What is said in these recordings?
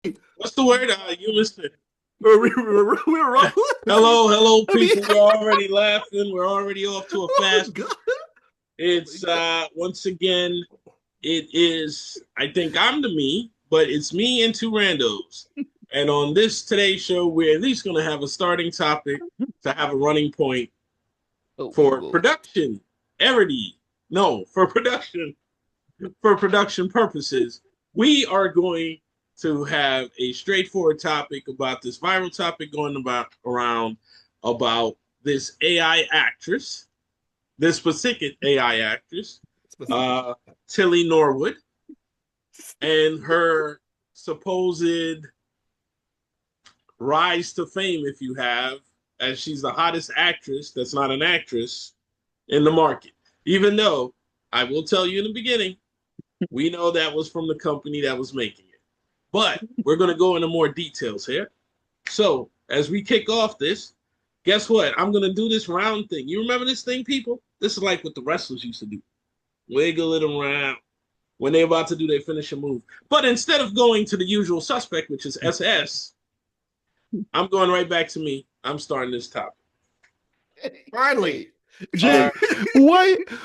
What's the word? You listen. We're rolling. Hello, I mean, people. We're already laughing. We're already off to a oh fast. god, oh my It's god. once again. It is. I think I'm the me, but it's me and two randos. And on this today's show, we're at least going to have a starting topic to have a running point Oh, for whoa. production. Erity. No, for production purposes, we are going to have a straightforward topic about this viral topic going about around about this AI actress, this specific AI actress, Specific. uh, Tilly Norwood, and her supposed rise to fame, if you have, as she's the hottest actress that's not an actress in the market. Even though I will tell you in the beginning, we know that was from the company that was making it. But we're going to go into more details here. So, as we kick off this, guess what? I'm going to do this round thing. You remember this thing, people? This is like what the wrestlers used to do, wiggle it around when they're about to do their finishing move. But instead of going to the usual suspect, which is SS, I'm going right back to me. I'm starting this topic. Finally. All Jay, right.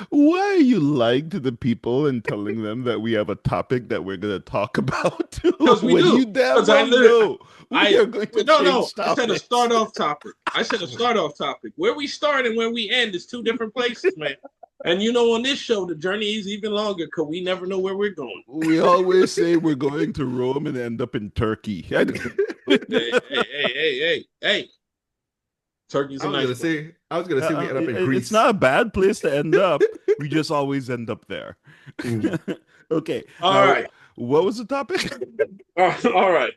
why are you lying to the people and telling them that we have a topic that we're gonna talk about Because we when do. you damn Because I well literally, know we I are going to no. change I said a topics? start off topic. I said a start off topic. Where we start and where we end is two different places, man. And you know, on this show, the journey is even longer because we never know where we're going. We always say we're going to Rome and end up in Turkey. Hey. Turkey's a nice place. I was gonna say we end up in It's Greece. not a bad place to end up. We just always end up there. Mm. Okay. All Now, right. what was the topic? All right.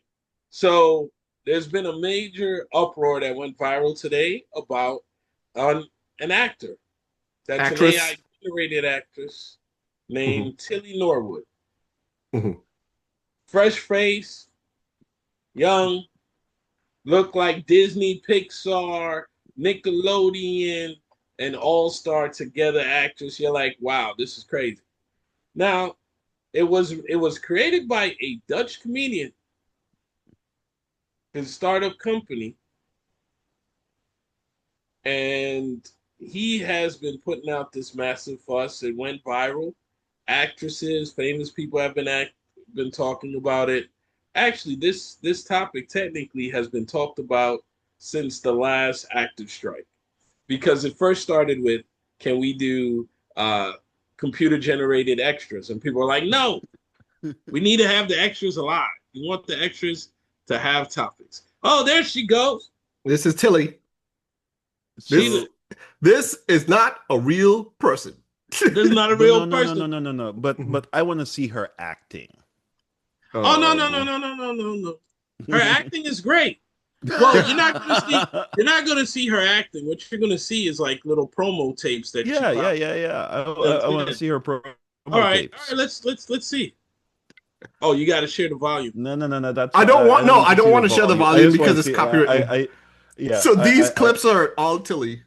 So there's been a major uproar that went viral today about an actor. That's an Actress. AI generated actress Mhm. named Tilly Norwood. Mhm. Fresh face, young, look like Disney, Pixar, Nickelodeon, and all star together actress. You're like, wow, this is crazy. Now, it was created by a Dutch comedian, his startup company, and he has been putting out this massive fuss. It went viral. Actresses, famous people have been talking about it. Actually, this topic technically has been talked about since the last active strike because it first started with, can we do computer generated extras? And people are like, no, we need to have the extras alive. We want the extras to have topics. Oh, there she goes. This is Tilly. This She So, this is not a real person. This is not a but no, real no, no, no, person. no, no, no. But I want to see her acting. Oh no Oh no no boy. no no no no no. Her acting is great. Well, you're not gonna see her acting. What you're gonna see is like little promo tapes that she probably Yeah. sent I want to in. see her All promo right, tapes. let's see. Oh, you got to share the volume. No. That's I fine. don't want I don't no, need I to don't see the want to share the volume. I volume just want because to it's see. copywritten. Yeah. So these clips are all Tilly.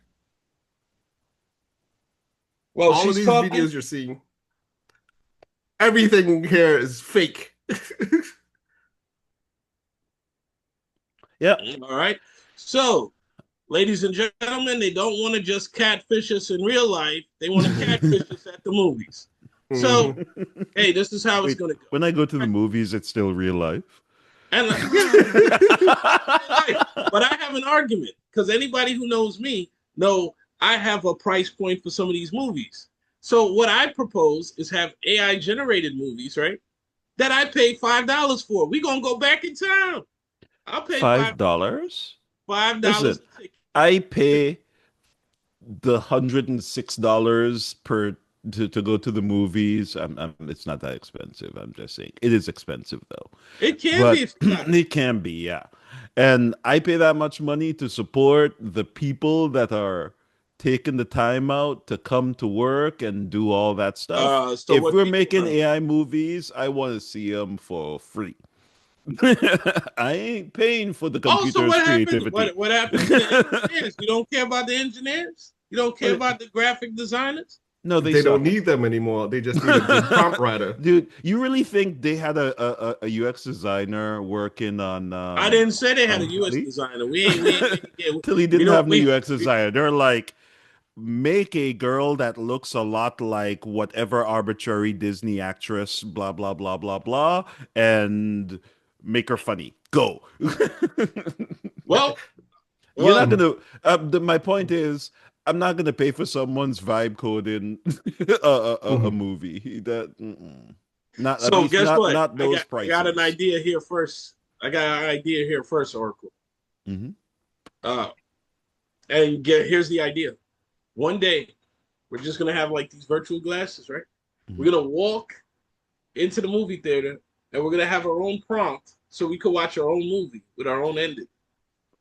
Well, All of she's these talking. videos you're seeing, everything here is fake. Yeah. All right. So, ladies and gentlemen, they don't want to just catfish us in real life. They want to catfish us at the movies. So, Mhm. hey, this is how it's Wait, going to go. when I go to the movies, it's still real life. And yeah, it's real life. But I have an argument because anybody who knows me know I have a price point for some of these movies. So what I propose is have AI generated movies, right? That I pay $5 for. We gonna go back in time. I'll pay $5? $5 Listen, a ticket. I pay the $106 per to go to the movies. It's not that expensive. I'm just saying it is expensive though, It can be but if you got it. it can be, yeah. And I pay that much money to support the people that are taking the time out to come to work and do all that stuff. So If what we're people making know. AI movies, I want to see them for free. I ain't paying for the Also, computer's what happened? creativity. What happened to the engineers? You don't care about the engineers? You don't care about the graphic designers? No, they They don't suck. need them anymore. They just need a good prompt writer. Dude, you really think they had a UX designer working I didn't say they had a on U.S. Tilly? designer. We ain't get. Tilly We didn't don't. have no UX designer. They're like, make a girl that looks a lot like whatever arbitrary Disney actress, blah blah blah blah blah, and make her funny. Go. Well, You're not well. Mhm. gonna. My point is, I'm not gonna pay for someone's vibe code in a Mhm. movie. That not at So least guess not what? not those I got an prices. idea here first. I got an idea here first, Oracle. Hmm. Uh, and get here's the idea. One day, we're just gonna have like these virtual glasses, right? Hmm. We're gonna walk into the movie theater, and we're gonna have our own prompt, so we could watch our own movie with our own ending.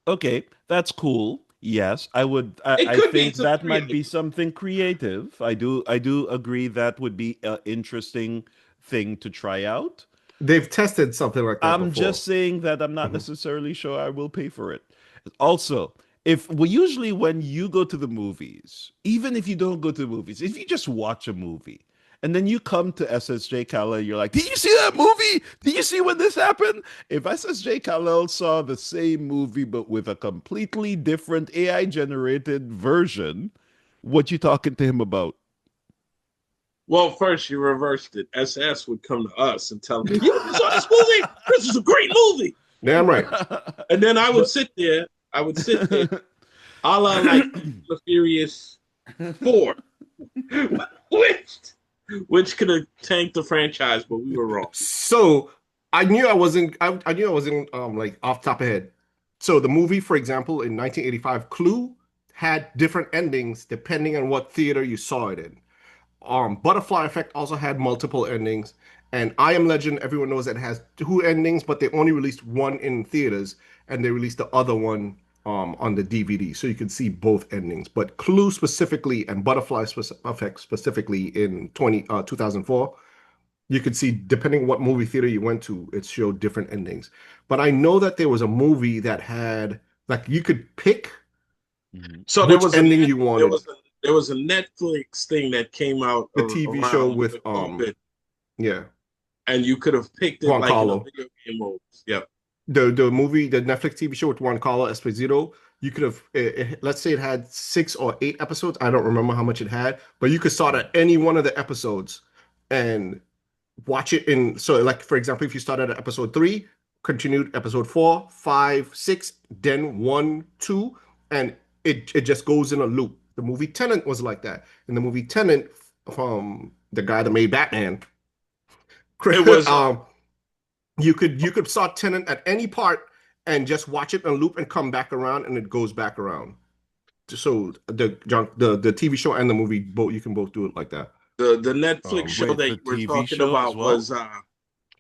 Okay, that's cool. Yes, I would. It I could be think some that free might be ideas. something creative. I do agree that would be an interesting thing to try out. They've tested something like that I'm before. just saying that I'm not Mhm. necessarily sure I will pay for it. Also, if we usually when you go to the movies, even if you don't go to the movies, if you just watch a movie and then you come to SSJ Khalil, you're like, "Did you see that movie? Did you see when this happened?" If SSJ Khalil saw the same movie but with a completely different AI generated version, what you talking to him about? Well, first you reversed it. SS would come to us and tell me, "Yo, you saw this movie? This is a great movie." Damn right. And then I would But sit there. I would sit there, a la like Fast and the Furious 4, which which could have tanked the franchise, but we were wrong. so I knew I wasn't like off top of head. So the movie, for example, in 1985, Clue had different endings depending on what theater you saw it in. Butterfly Effect also had multiple endings, and I Am Legend, everyone knows that it has two endings, but they only released one in theaters, and they released the other one on the DVD, so you can see both endings. But Clue specifically and Effect specifically in 2004, you could see depending what movie theater you went to, it showed different endings. But I know that there was a movie that had like you could pick Mhm. So which ending you wanted. there was a Netflix thing that came out The TV show around with with COVID, yeah, and you could have picked it Juan like in a Carlo. video game mode. Yep. The Netflix TV show with Juan Carlo Esposito, you could have let's say it had 6 or 8 episodes. I don't remember how much it had, but you could start at any one of the episodes and watch it in. So, like for example, if you started at episode three, continued episode four, five, six, then one, two, and it just goes in a loop. The movie Tenant was like that. In the movie Tenant, from the guy that made Batman, It was um, you could start Tenant at any part and just watch it in a loop and come back around and it goes back around. So the TV show and the movie both you can both do it like that. the Netflix Um, show Wait, that the you were TV talking show as about was well?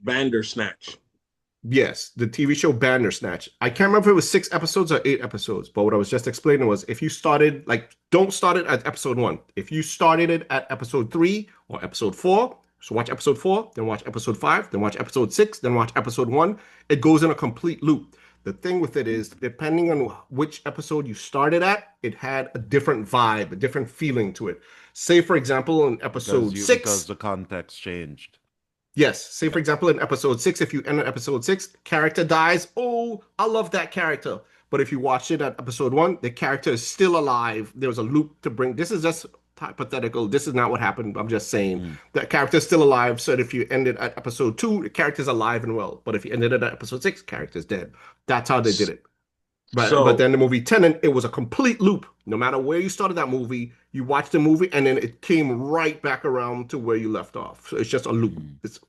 Bandersnatch. yes, the TV show Bandersnatch. I can't remember if it was 6 episodes or 8 episodes, but what I was just explaining was if you started like don't start it at episode one. If you started it at episode three or episode four, so watch episode four, then watch episode five, then watch episode six, then watch episode one. It goes in a complete loop. The thing with it is, depending on which episode you started at, it had a different vibe, a different feeling to it. Say, for example, in episode Because six, the context changed. yes. Say, for example, in episode six, if you end at episode six, character dies. Oh, I love that character. But if you watch it at episode one, the character is still alive. There was a loop to bring. This is just hypothetical. This is not what happened. I'm just saying Mm. that character is still alive. So that if you ended at episode two, the character's alive and well. But if you ended at episode six, character's dead. That's how they did it. But So then the movie Tenet, it was a complete loop. No matter where you started that movie, you watched the movie and then it came right back around to where you left off. So it's just a loop. Mm. It's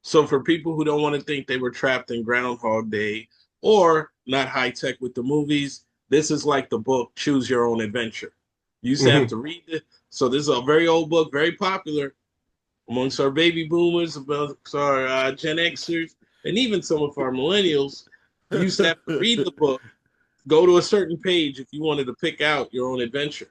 so for people who don't want to think they were trapped in Groundhog Day or not high tech with the movies, this is like the book Choose Your Own Adventure. You used to have mhm. to read it. So this is a very old book, very popular amongst our baby boomers, amongst our Gen Xers, and even some of our millennials. You used to have to read the book, go to a certain page if you wanted to pick out your own adventure.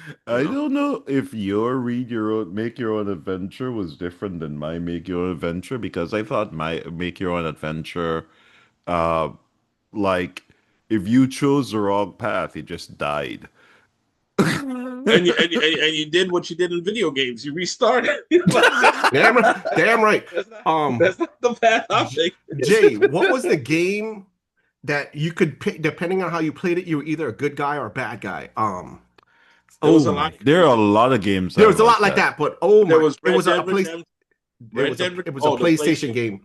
You I know, don't know if your read your own make your own adventure was different than my make your own adventure because I thought my make your own adventure uh like if you chose the wrong path, it just died. and you did what you did in video games. You restarted. Damn right. That's not the path I'm taking. Jay, what was the game that you could pick depending on how you played it? You were either a good guy or a bad guy. There was a lot. There are a lot of games. There was a lot like that, but There was it was a Red place. Dead It was a PlayStation game.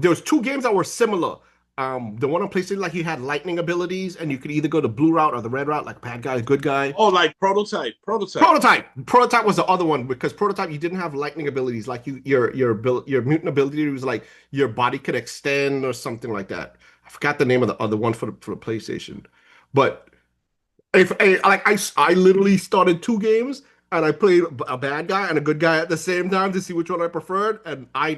There was two games that were similar. The one on PlayStation, like you had lightning abilities, and you could either go the blue route or the red route, like bad guy, good guy. Oh, like Prototype. Prototype was the other one because Prototype you didn't have lightning abilities. Like your mutant ability was like your body could extend or something like that. I forgot the name of the other one for the PlayStation, but I literally started two games and I played a bad guy and a good guy at the same time to see which one I preferred. And I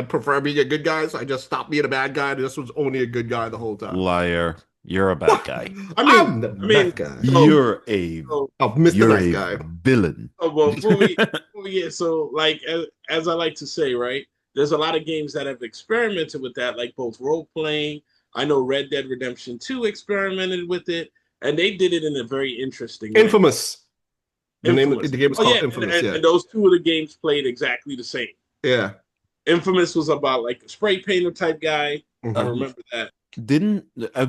prefer being a good guy, so I just stopped being a bad guy. And this was only a good guy the whole time. Liar. You're a bad guy. I'm the bad guy. You're a Mr. Nice Guy. Villain. So like as I like to say, right? There's a lot of games that have experimented with that, like both role playing. I know Red Dead Redemption 2 experimented with it, and they did it in a very interesting way. Infamous. The name of the game is called Infamous. And those two of the games played exactly the same. Yeah. Infamous was about like a spray painter type guy. I remember that.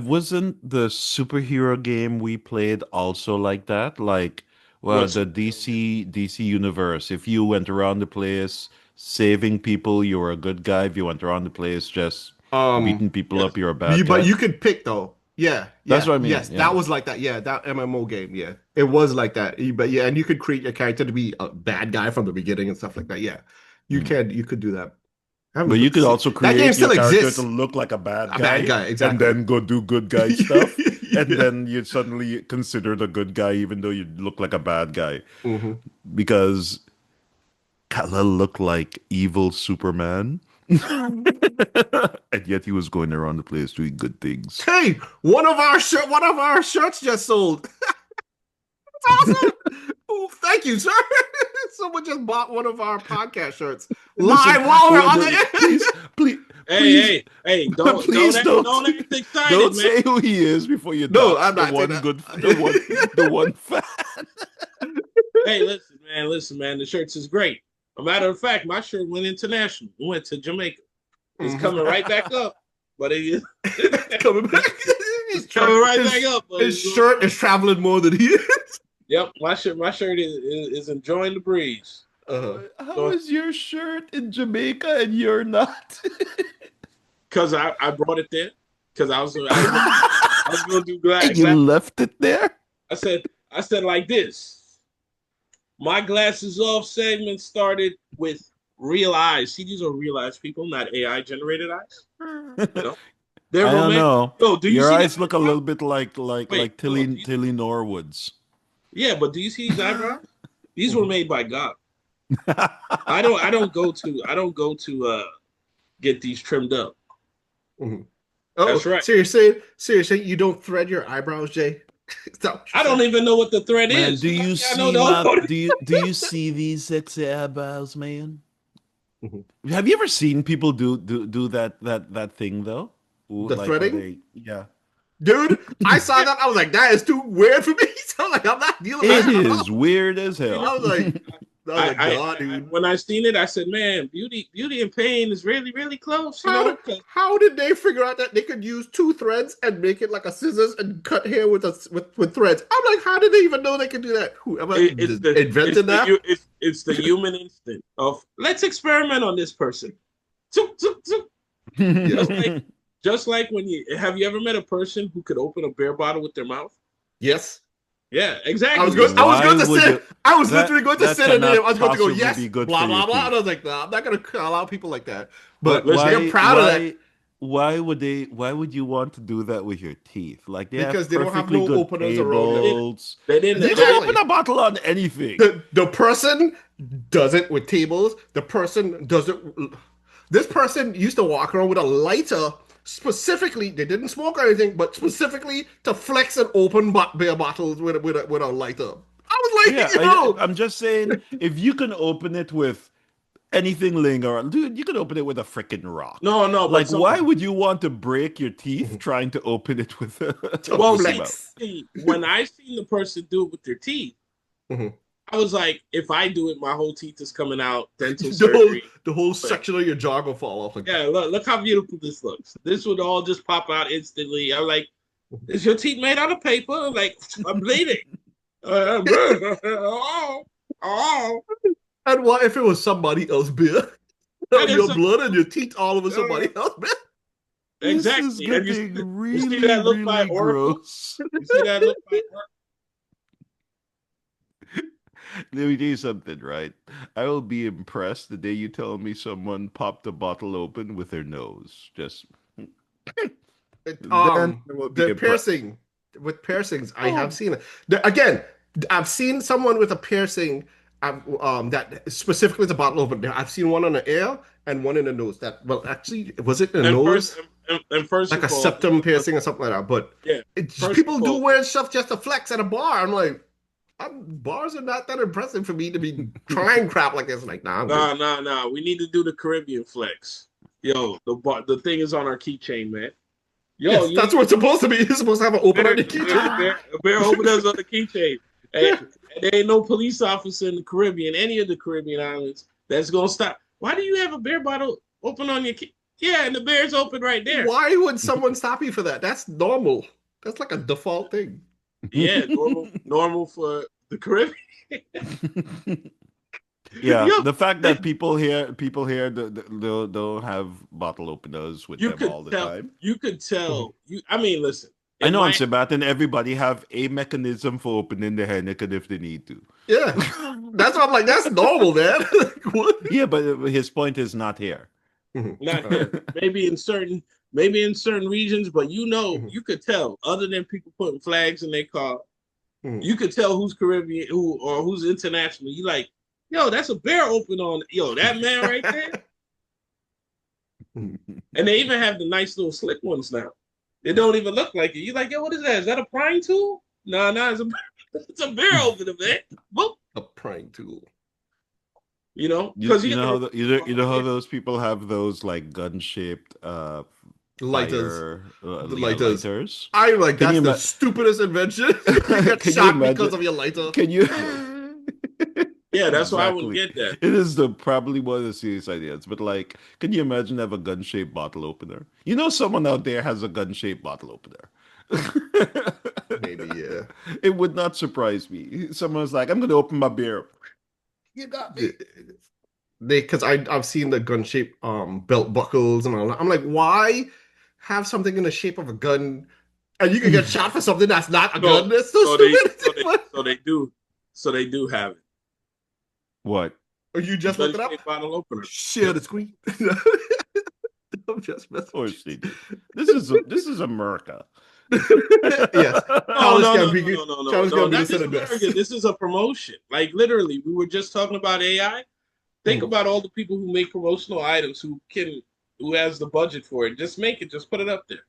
Wasn't the superhero game we played also like that? Like, well, the DC universe. If you went around the place saving people, you were a good guy. If you went around the place just beating people up, you're a bad guy. But you could pick though. Yeah, that's what I mean. Yes, that was like that. Yeah, that MMO game. Yeah, it was like that. But yeah, and you could create a character to be a bad guy from the beginning and stuff like that. Yeah, you could do that. But you could also create your character to look like a bad guy, exactly. and then go do good guy stuff, and then you suddenly considered a good guy even though you look like a bad guy, because Kal-El looked like evil Superman. And yet he was going around the place doing good things. Hey, one of our shirts just sold. That's awesome. Ooh, thank you, sir. Someone just bought one of our podcast shirts live while we're on the please. Hey! Don't act excited, don't man. say who he is before you. No, I'm not. The one fan. Hey, listen, man. The shirts is great. A matter of fact, my shirt went international. It went to Jamaica. It's coming right back up, but it is coming back. It's coming right back up. His shirt is traveling more than he is. Yep, my shirt is enjoying the breeze. How is your shirt in Jamaica and you're not? Because I brought it there. Because I was going to do glass. You left it there? I said like this. My glasses off segment started with real eyes. See, these are real eyes, people, not AI generated eyes. They're I don't know. Oh, do you your see eyes look a little bit like Tilly Norwood's. Yeah, but do you see these eyebrows? These were made by God. I don't go to get these trimmed up. Oh, that's right. Seriously, you don't thread your eyebrows, Jay? I don't even know what the thread is. Do you see see these sexy eyebrows, man? Have you ever seen people do that thing though? The threading? Yeah. Dude, I saw that. I was like, that is too weird for me. So I'm like, I'm not dealing with it. It is weird as hell. I was like, dude. When I seen it, I said, man, beauty and pain is really, really close. How did they figure out that they could use two threads and make it like a scissors and cut hair with threads? I'm like, how did they even know they could do that? Whoever invented that? It's the human instinct of, let's experiment on this person. Just like when have you ever met a person who could open a beer bottle with their mouth? Yes. Yeah, exactly. I was literally going to sit in there. I was going to go, yes, blah, blah, blah. And I was like, no, I'm not going to allow people like that. But they're proud of that. Why would you want to do that with your teeth? Like because they don't have no openers around. They can open a bottle on anything. The person does it with tables. The person does it. This person used to walk around with a lighter. Specifically, they didn't smoke or anything, but specifically to flex and open beer bottles with a lighter. I was like, I'm just saying, if you can open it with anything laying around, dude, you can open it with a freaking rock. No. Like, why would you want to break your teeth trying to open it with a? Well, see, when I seen the person do it with their teeth, Mhm. I was like, if I do it, my whole teeth is coming out, dental The whole surgery. the whole But section of your jaw will fall off. Like, yeah, look how beautiful this looks. This would all just pop out instantly. I'm like, is your teeth made out of paper? I'm like, I'm bleeding. Oh, oh. and what if it was somebody else beer? And it's Your blood and your teeth all over uh, somebody else beer? This is exactly. And getting you see really, that look by really Oracle? gross. You see that look by Let me tell you something, right? I will be impressed the day you tell me someone popped a bottle open with their nose. Just then I will be The impressed. piercing with piercings, I have Oh, seen it. Again, I've seen someone with a piercing. That specifically is a bottle opener. I've seen one on the ear and one in the nose. That well, actually, was it in the and nose? first Like of a all, septum piercing or something like that. But yeah. First people of do all, weird stuff just to flex at a bar. I'm like, bars are not that impressive for me to be trying crap like this. Like, nah, I'm good. nah. We need to do the Caribbean flex. Yo, the thing is on our keychain, man. Yo, Yes, you that's need what it's supposed to be. You're supposed to have an open on bear, the bear, keychain. bear, bear openers on the keychain. And there ain't no police officer in the Caribbean, any of the Caribbean islands, that's gonna stop. Why do you have a beer bottle open on your key? Yeah, and the beer's open right there. Why would someone stop you for that? That's normal. That's like a default thing. Yeah, normal for the Caribbean. yeah, Yo, the fact that people here don't have bottle openers with you them could all the tell. time. You could Mhm. tell. I mean, listen. I In know in my Sebastian, everybody have a mechanism for opening the Henneken if they need to. Yeah, that's what I'm like. That's normal, man. Like, what? Yeah, but his point is not here. Mhm. not All right. here. Maybe in certain regions, but Mhm. you could tell. Other than people putting flags in their car, Mhm. you could tell who's Caribbean, who's international. You like, yo, that's a bear open on. Yo, that man right there. And they even have the nice little slick ones now. They don't even look like it. You like, yo, what is that? Is that a prying tool? No, no, it's a bear opener, man. Boop. A prying tool. You Because you you know gotta how remember, you know how those people have those like gun shaped Lighters. fire The yeah, lighters. lighters. I'm like, Can that's you the stupidest invention. You get can you shot because imagine? of your lighter. Can you? yeah, that's why I wouldn't Exactly. get that. It is the probably one of the serious ideas. But like, can you imagine have a gun shaped bottle opener? You know, someone out there has a gun shaped bottle opener. Maybe, yeah. It would not surprise me. Someone's like, I'm gonna open my beer. You got me. Because I've seen the gun shape belt buckles and all that. I'm like, why have something in the shape of a gun and you can get shot for something that's not a So gun? That's so so they stupid. so they so they do so they do have it. What? Or you The just look gun it up? shaped bottle opener. Share Yep. the screen. I'm just Of messing course they with do. This is America. you. Yes. No, Childish no, can no, be no, good. no, no, no, Childish no. can be the Not set this of best. America. This is a promotion. Like literally, we were just talking about AI. Think Mhm. about all the people who make promotional items who has the budget for it. Just make it. Just put it up there.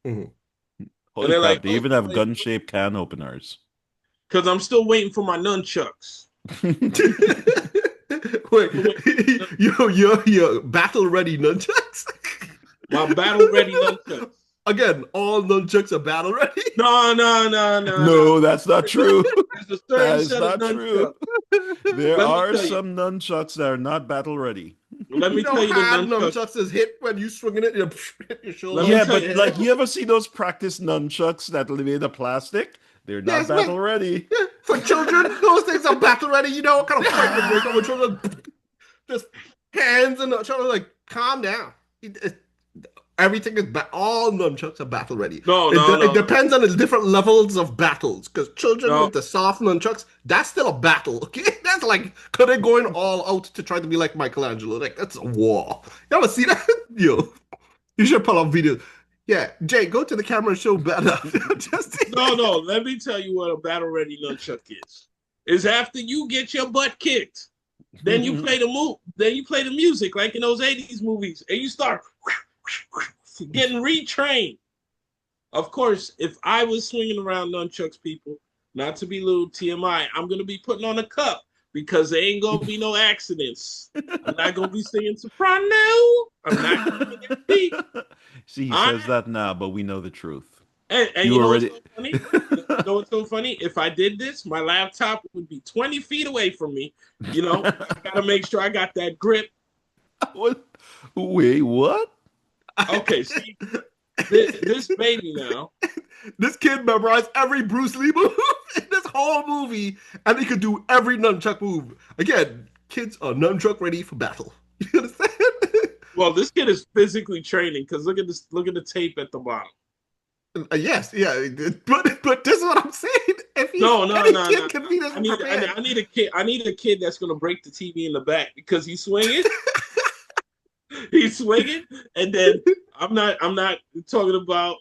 Mhm. And Holy they're like, crap! They oh, even have gun-shaped can openers. because I'm still waiting for my nunchucks. Wait, Still waiting for my you're battle ready nunchucks? my battle ready nunchucks. Again, all nunchucks are battle ready. No, no, no, no, no. No, that's not true. There's a That certain is set of not true. nunchucks. There Let me are tell you. some nunchucks that are not battle ready. Let You me know, tell you the hard nunchucks. nunchucks is hit when you swinging it, you hit your shoulder. Let me Yeah, tell but you. like you ever see those practice nunchucks that are made of plastic? They're not Yes, man. battle ready. Yeah, for children, those things are battle ready. You know what kind of fight would break out with children? Just hands and children like calm down. Everything is all nunchucks are battle ready. No, It, no, it no, no, depends on the different levels of battles. Because children no. with the soft nunchucks, that's still a battle. Okay, that's like because they're going all out to try to be like Michelangelo. Like that's a war. You ever see that? Yo, you should pull up videos. Yeah, Jay, go to the camera and show better. Just No, no. Let me tell you what a battle ready nunchuck is. Is after you get your butt kicked, then you play the move, then you play the music like in those 80s movies, and you start getting retrained. Of course, if I was swinging around nunchucks, people, not to be lewd, TMI, I'm gonna be putting on a cup because there ain't gonna be no accidents. I'm not gonna be singing soprano. I'm not gonna be getting beat. See, he I says that now, but we know the truth. And You you know what's already. so funny? You know what's so funny? If I did this, my laptop would be 20 feet away from me. You know, I gotta make sure I got that grip. What? Wait, what? Okay, see, this baby now. This kid memorized every Bruce Lee move in this whole movie, and he could do every nunchuck move. Again, kids are nunchuck ready for battle. You understand? Well, this kid is physically training because look at this. Look at the tape at the bottom. Yes, yeah, but this is what I'm saying. If he's No, no, any no, no, kid can no. beat us prepared. I need a kid. I need a kid that's gonna break the TV in the back because he's swinging. He's swinging, and then I'm not talking about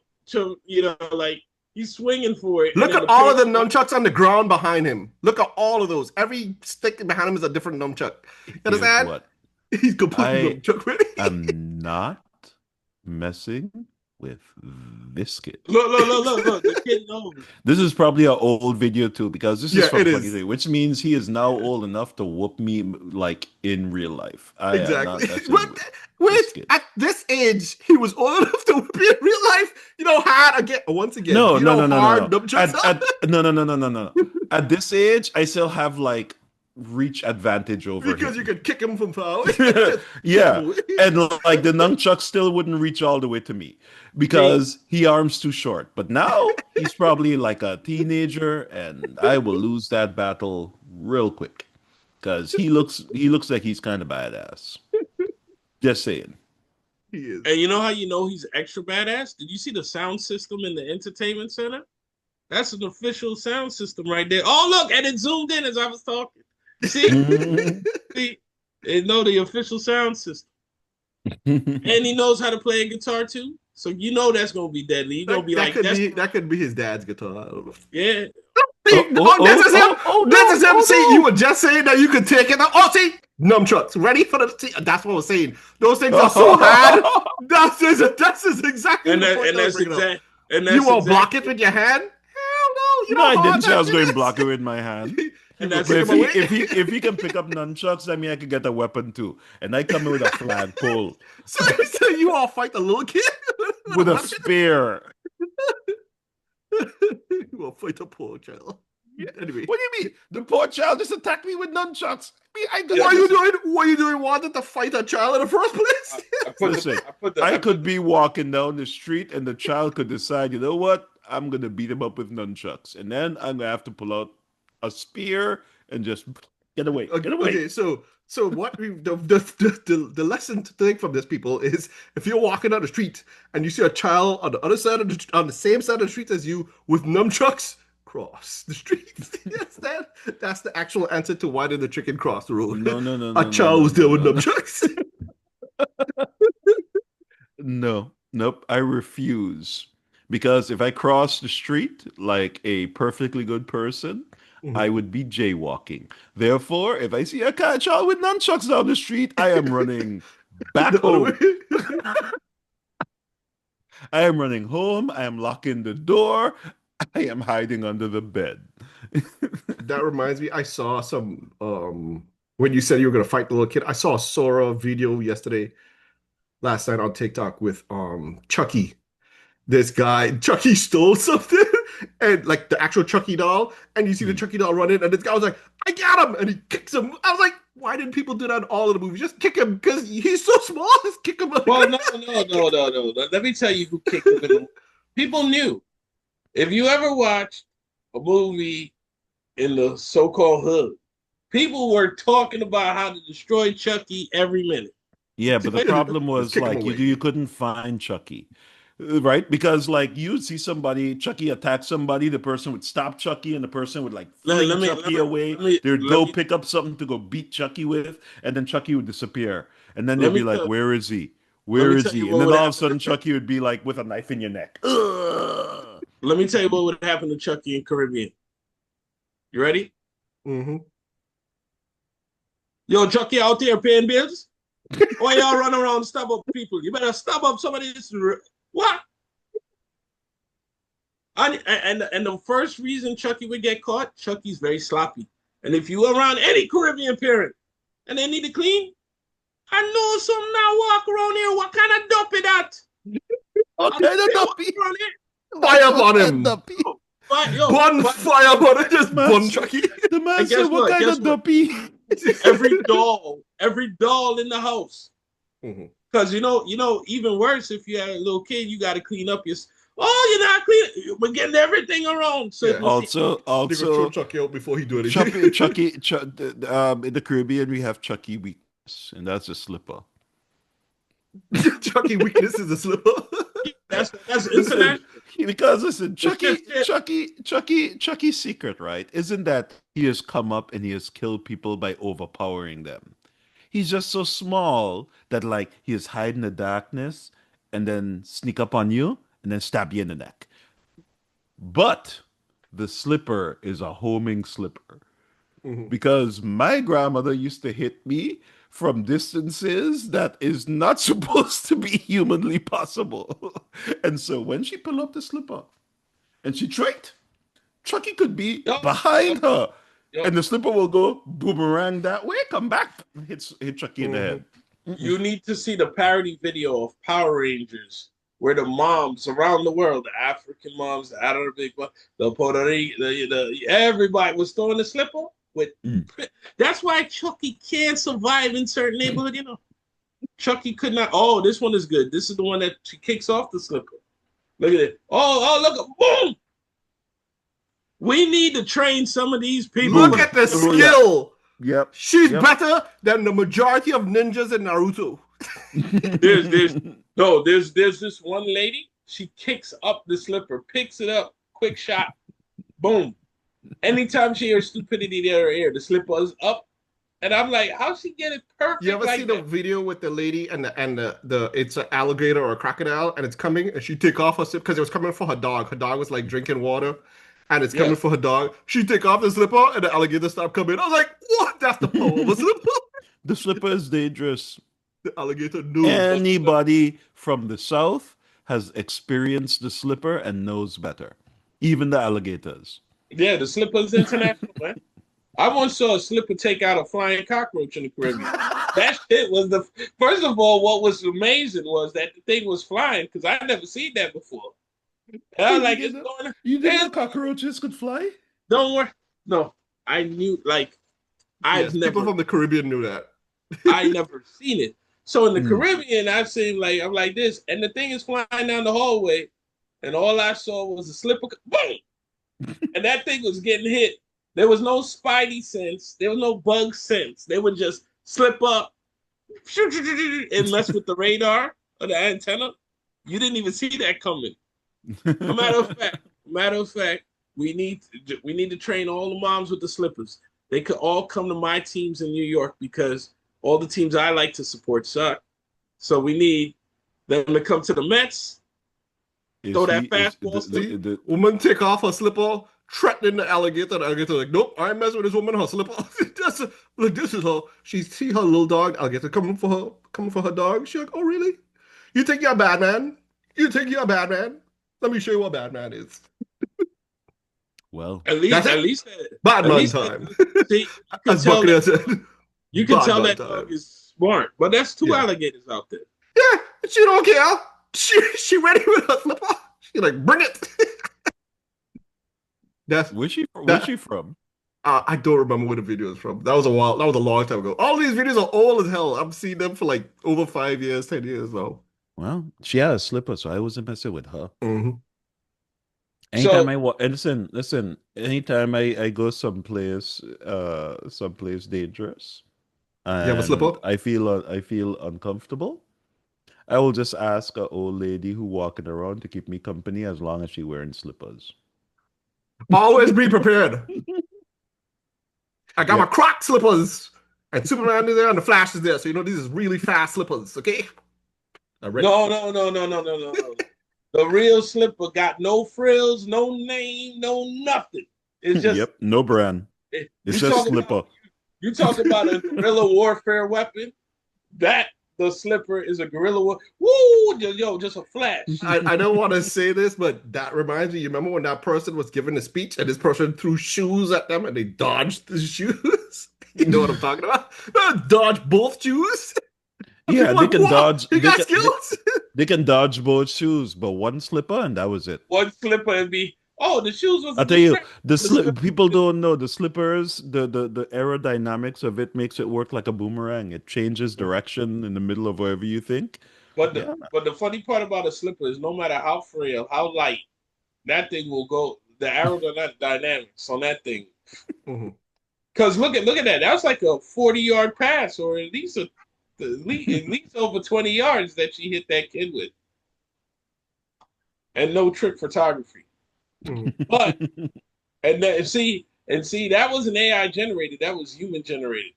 like he's swinging for it, and Look then at the all of the parents nunchucks on the ground behind him. Look at all of those. Every stick behind him is a different nunchuck. You Here's understand? what. He's completely I nunchuck ready. am not messing with this kid. look. The kid knows. This is probably an old video too, because this is Yeah, from it is. 23, which means he is now old enough to whoop me like in real life. I am not Exactly. messing But with this wait, kid. at this age, he was old enough to be in real life. You know, hard again. Once again, No, you no, know, no, no, hard no, no. nunchucks are. No, no, no, no, no, no. At this age, I still have like reach advantage over Because you him. could kick him from far away. Just kick him Yeah, away. and like the nunchuck still wouldn't reach all the way to me See, because he arms too short. But now he's probably like a teenager, and I will lose that battle real quick because he looks like he's kind of badass. Just saying. He is. and you know how you know he's extra badass? Did you see the sound system in the entertainment center? That's an official sound system right there. Oh, look, and it zoomed in as I was talking. See, Mhm. see, they know the official sound system, and he knows how to play a guitar too. So you know that's gonna be deadly. You're gonna be like, that's That could be his dad's guitar. I don't know. yeah. Oh, oh, Oh, this is him. oh, This is no, him. oh, See, no. you were just saying that you could take it. Oh, see, nunchucks ready for the. See, that's what I was saying. Those things are so hard. That's exactly And the that point and I was that's bringing up. exact and You that's will block exactly it with your hand? Hell no! You No, know I how hard didn't say I that was shit going to is. block it with my hand. You and will that's But kick him away. if he can pick up nunchucks, I mean I could get a weapon too. And I come in with a flagpole So you all fight the little kid with a weapon? spear. You will fight the poor child. Anyway, What do you mean? The poor child just attacked me with nunchucks. what are you doing? What are you doing? Wanted to fight a child in the first place? Listen, I could be walking down the street and the child could decide, you know what? I'm gonna beat him up with nunchucks, and then I'm gonna have to pull out a spear and just get away, get away. Okay, so what the lesson to take from this, people, is if you're walking down the street and you see a child on the other side of on the same side of the street as you with nunchucks, cross the street. That's the actual answer to why did the chicken cross the road. No, no, no, A no, no, child no, was there no, with no, nunchucks. no, nope. I refuse because if I cross the street like a perfectly good person, I would be jaywalking. Therefore, if I see a child with nunchucks down the street, I am running back The other way. home. I am running home. I am locking the door. I am hiding under the bed. That reminds me, I saw some when you said you were gonna fight the little kid, I saw a Sora video last night on TikTok with Chucky. This guy, Chucky stole something, and like the actual Chucky doll, and you see the Chucky doll run in, and this guy was like, I got him, and he kicks him. I was like, why didn't people do that in all of the movies? Just kick him because he's so small. Just kick him. Well, no. Let me tell you who kicked him. People knew. If you ever watched a movie in the so-called hood, people were talking about how to destroy Chucky every minute. Yeah, but the problem was kick him like away. you couldn't find Chucky. Right? Because like you'd see somebody, Chucky attack somebody, the person would stop Chucky and the person would like fling Chucky away. They'd go pick up something to go beat Chucky with, and then Chucky would disappear. And then they'd be like, where is he? Where is he? And then all of a sudden Chucky would be like with a knife in your neck. Ugh. Let me tell you what would happen to Chucky in Caribbean. You ready? Mm-hmm. Yo, Chucky out there paying bills? Why y'all run around and stab up people? You better stab up somebody. What? And the first reason Chucky would get caught, Chucky's very sloppy. And if you around any Caribbean parent and they need to clean, I know some now walk around here. What kind of dope is that? Okay, Walk the around here. Fire on him. Duppy. But yo, Bun but fire on it. Just Man, bun Chucky. the man and said, guess "What what? kind Guess of what? duppy?" Every doll in the house. Mhm. Because even worse, if you had a little kid, you got to clean up your. Oh, you're not cleaning. We're getting everything around. So Yeah. you see, Also, They could throw Chucky out before he do anything. In the Caribbean, we have Chucky weakness, and that's a slipper. Chucky weakness is a slipper. that's Listen, international. because listen, The shit. Chucky's secret, right? Isn't that he has come up and he has killed people by overpowering them? He's just so small that like he is hide in the darkness and then sneak up on you and then stab you in the neck. But the slipper is a homing slipper. Mhm. Because my grandmother used to hit me from distances that is not supposed to be humanly possible. And so when she pulled up the slipper and she tricked, Chucky could be Yo, yo, behind her. yo. And the slipper will go boomerang that way, come back, hit Chucky in the Mhm. head. Mm-mm. You need to see the parody video of Power Rangers, where the moms around the world, the African moms, the Arabic moms, the Puerto Rican, everybody was throwing the slipper with. Mm. That's why Chucky can't survive in certain neighborhood. Chucky could not. Oh, this one is good. This is the one that she kicks off the slipper. Look at it. Oh, look! Boom! We need to train some of these people. Look at the Oh, yeah. skill. Yep. She's Yep. better than the majority of ninjas in Naruto. there's this one lady. She kicks up the slipper, picks it up, quick shot, boom. Anytime she hears stupidity in her ear, the slipper is up, and I'm like, how she get it perfect? You ever like see the that? video with the lady and the it's an alligator or a crocodile and it's coming and she take off her slip because it was coming for her dog. Her dog was like drinking water and it's coming Yeah. for her dog. She take off the slipper and the alligator stopped coming. I was like, what? That's the power of a slipper. The slipper is dangerous. The alligator knew. Anybody from the South has experienced the slipper and knows better. Even the alligators. Yeah, the slipper's international, man. I once saw a slipper take out a flying cockroach in the Caribbean. That shit was the first of all. What was amazing was that the thing was flying because I never seen that before. And I was like, it's going. You didn't know It's- cockroaches could fly? Don't worry. No, I knew. Like, Yes, I've people never, from the Caribbean knew that. I never seen it. So in the Hmm. Caribbean, I've seen like I'm like this, and the thing is flying down the hallway, and all I saw was a slipper. Boom! And that thing was getting hit. There was no spidey sense. There was no bug sense. They would just slip up and mess with the radar or the antenna. You didn't even see that coming. Matter of fact, we need to train all the moms with the slippers. They could all come to my teams in New York because all the teams I like to support suck. So we need them to come to the Mets. Throw that fastball. Woman take off her slipper, threatening the alligator. The alligator like, nope, I ain't messing with this woman. Her slipper. Look, this is her. She see her little dog. Alligator coming for her dog. She's like, oh really? You think you're a bad man? You think you're a bad man? Let me show you what bad man is. Well, At least, That's it. at least, Bad at man least time. see, you can As tell Buccaneer that, said. you can Bad tell man that time. dog is smart, but that's two Yeah. alligators out there. Yeah, she don't care. She ready with her slipper. She like, bring it. That's where's she that- from? I don't remember where the video is from. That was a long time ago. All these videos are old as hell. I've seen them for like over 5 years, 10 years now. Well, she had a slipper, so I wasn't messing with her. Mm-hmm. Anytime and listen. Anytime I go someplace dangerous, have a and slipper? I feel uncomfortable, I will just ask an old lady who walking around to keep me company as long as she wearing slippers. Always be prepared. I got Yeah. my Croc slippers. And Superman is there and the Flash is there. So you know these is really fast slippers, okay? I'm ready. No. The real slipper got no frills, no name, no nothing. It's just Yep, no brand. it- It's you just talking slipper. about- You talk about a guerrilla warfare weapon. That the slipper is a guerrilla war. Woo! Just a flash. I don't want to say this, but that reminds me. You remember when that person was giving a speech and this person threw shoes at them and they dodged the shoes? You know what I'm talking about? Dodge both shoes. Yeah, People are they like, can wow, dodge. he got skills. They can dodge both shoes, but one slipper and that was it. One slipper and be, oh, the shoes was I a tell you, distraction. the The slip slipper people was- don't know the slippers, the aerodynamics of it makes it work like a boomerang. It changes direction in the middle of wherever you think. But Yeah, the funny part about a slipper is no matter how frail, how light, that thing will go. The aerodynamics on that thing. Mhm. Because look at that. That's like a 40-yard pass, or at least over 20 yards that she hit that kid with, and no trick photography. Mhm. But and see that was an AI generated. That was human generated.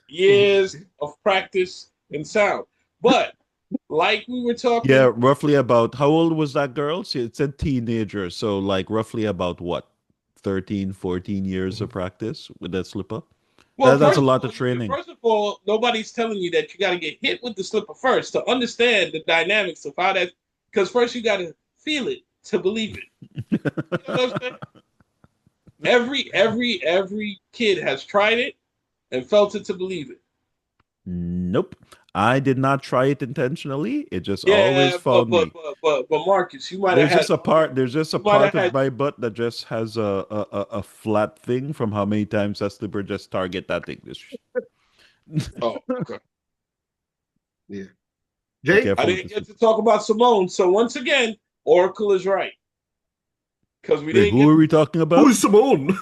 Years Mhm. of practice and sound. But like we were talking, yeah. Roughly about how old was that girl? It said teenager, so like roughly about what, 13, 14 years of Mhm. practice with that slipper. well, That's a lot of training. first of all, nobody's telling you that you got to get hit with the slipper first to understand the dynamics of how that. Because first you got to feel it to believe it. You know what I'm saying? Every kid has tried it and felt it to believe it. Nope. I did not try it intentionally. It just always Yeah, but found but me. but but Marcus, you might have had There's just a you might have part of had. my butt that just has a flat thing from how many times that slipper just target that thing. Oh, okay. Yeah. Be Jay, I careful with didn't this. get to talk about Simone. So once again, Oracle is right because we Wait, didn't who get. are we talking who about? is Simone?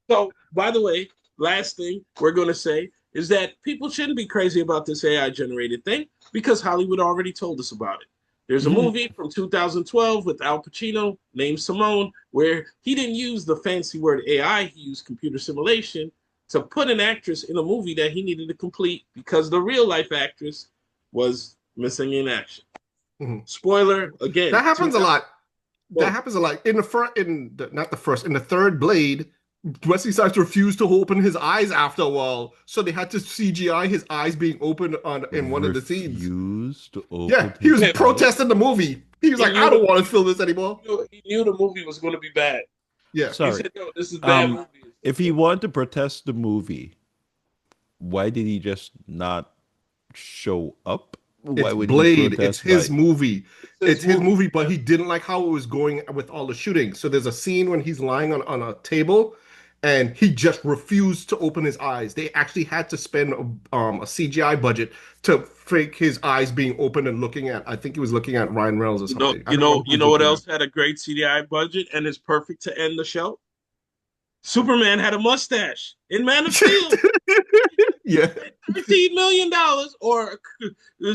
So by the way, last thing we're going to say is that people shouldn't be crazy about this AI generated thing because Hollywood already told us about it. There's a movie from 2012 with Al Pacino named Simone where he didn't use the fancy word AI, he used computer simulation to put an actress in a movie that he needed to complete because the real life actress was missing in action. Mhm. Spoiler again, That happens a lot. That 2012. happens a lot. In the front, not the first, in the third Blade, Wesley Snipes refused to open his eyes after a while, so they had to CGI his eyes being open on in one of the scenes. Refuse to Yeah, open he his was eyes. protesting the movie. He was He like, "I knew don't the want to film this anymore." he knew the movie was going to be bad. Yeah, He Sorry. said, "No, this is bad Um, movie." if he wanted to protest the movie, why did he just not show up? Why it's would he Blade. It's protest his by? movie. It's It's his his movie. movie, but he didn't like how it was going with all the shooting. So there's a scene when he's lying on a table, and he just refused to open his eyes. They actually had to spend a CGI budget to fake his eyes being open and looking at. I think he was looking at Ryan Reynolds or something. I don't remember who he You was know what looking at. else had a great CDI budget and is perfect to end the show? Superman had a mustache in Man of Steel. Yeah, $13 million or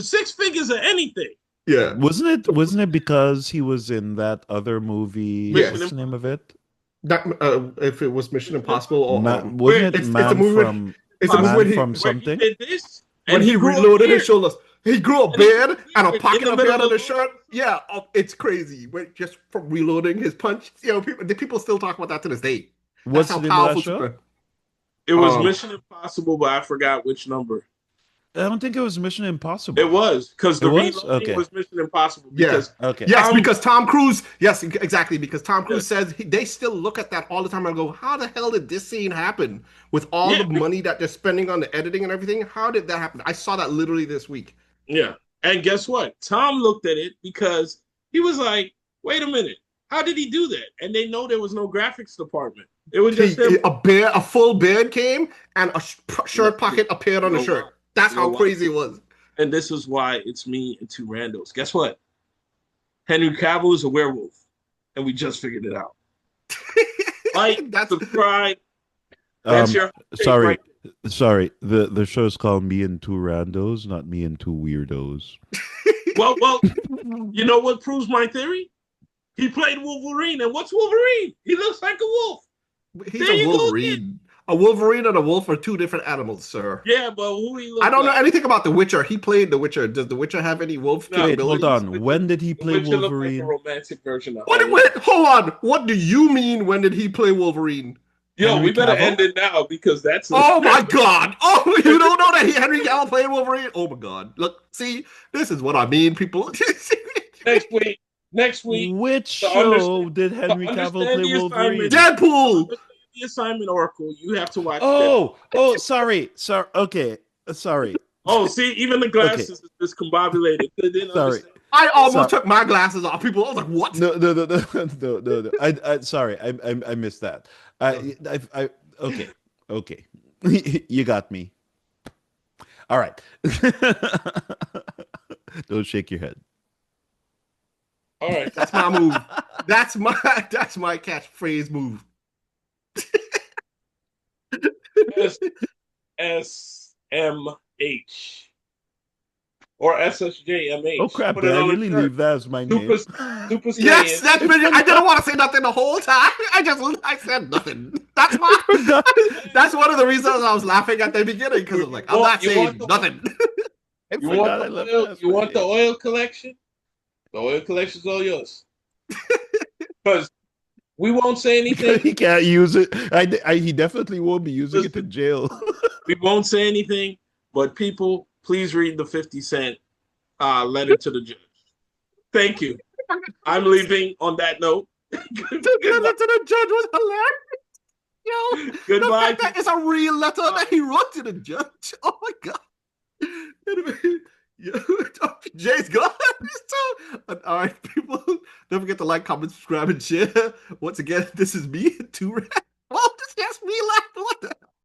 six figures or anything. yeah, Wasn't it because he was in that other movie? Mission What's yes. the name of Impossible. it? That if it was Mission Mission Impossible Impossible. or Wasn't Where it it's a Man movie. from It's a movie Impossible, Man from where he something? did this when and he he grew a reloaded his beard shoulders. He grew a and he grew beard a and a beard in pocket the appeared middle on of his both shirt. Yeah, it's crazy. Just from reloading his punch, people still talk about that to this day. That's What's how the name of that powerful show? Superman. It was Um, Mission Impossible, but I forgot which number. I don't think it was Mission It Impossible. was because It the was? reloading Okay. was Mission Impossible yeah, because Okay. yes, Tom, because Tom Cruise. Yes, exactly. Because Tom yeah, Cruise says they still look at that all the time and go, "How the hell did this scene happen? With all yeah, the money that they're spending on the editing and everything, how did that happen?" I saw that literally this week. yeah. And guess what? Tom looked at it because he was like, "Wait a minute, how did he do that?" And they know there was no graphics department. It was just him. A full beard came, and a No, shirt pocket appeared you on the know why? shirt. That's You know how why? crazy it was. And this is why it's me and two randos. Guess what? Henry Cavill is a werewolf, and we just figured it out. Like, That's subscribe. That's Um, your take sorry, right sorry. The show is called Me and Two Randos, not Me and Two Weirdos. there. Well, you know what proves my theory? He played Wolverine, and what's Wolverine? He looks like a wolf. he's There a you go again. Wolverine. A Wolverine and a wolf are two different animals, sir. Yeah, but who he I look don't know like? anything about The Witcher. He played The Witcher. Does The Witcher have any wolf No, Wait, hold capabilities? on. When did he The play Witcher looked like a Wolverine? romantic version of What? Hollywood. Wait, hold on. What do you mean? When did he play Wolverine? Yo, Henry we better Cavill? end it now because that's a Oh my God! Oh, you don't know that Henry Cavill played Wolverine? Oh my God! Look, see, this is what I mean, people. next week. Next week, Which to show understand did to Henry Cavill understand play the assignment, Wolverine? to Deadpool. understand the assignment Oracle, you have to watch Deadpool. Oh, sorry. Okay, sorry. Oh, see, even the Okay, glasses is discombobulated. They didn't sorry. understand. I almost So took my glasses off. People, I was like, "What?" no, no, no, no, no, no, no. I sorry, I missed that. I okay, okay. You got me. All right. Don't shake your head. All right. That's my move. That's my catchphrase move. SSMH or Oh SSJMH. crap! Put Did it I on a really shirt. leave that as my Super name? Super Yes, Saiyan. that's been. I didn't want to say nothing the whole time. I said nothing. That's I why. forgot. That's one of the reasons I was laughing at the beginning because I was like, I'm not You want saying the nothing. I you want forgot the I left oil that as you my want the name. oil collection? The oil collection's all yours. Because we won't say anything. He can't use it. He definitely won't be using it Listen, in jail. we won't say anything, but people, please read the 50 Cent letter to the judge. Thank you. I'm leaving on that note. The Goodbye. letter to the judge was hilarious. Yo, the Goodbye, fact that it's people. a real letter that Bye. he wrote to the judge. Oh my god. Anyway, yeah, Jay's gone. All right, people. Don't forget to like, comment, subscribe, and share. Once again, this is me, Two Rats. Oh, this gets me laughing.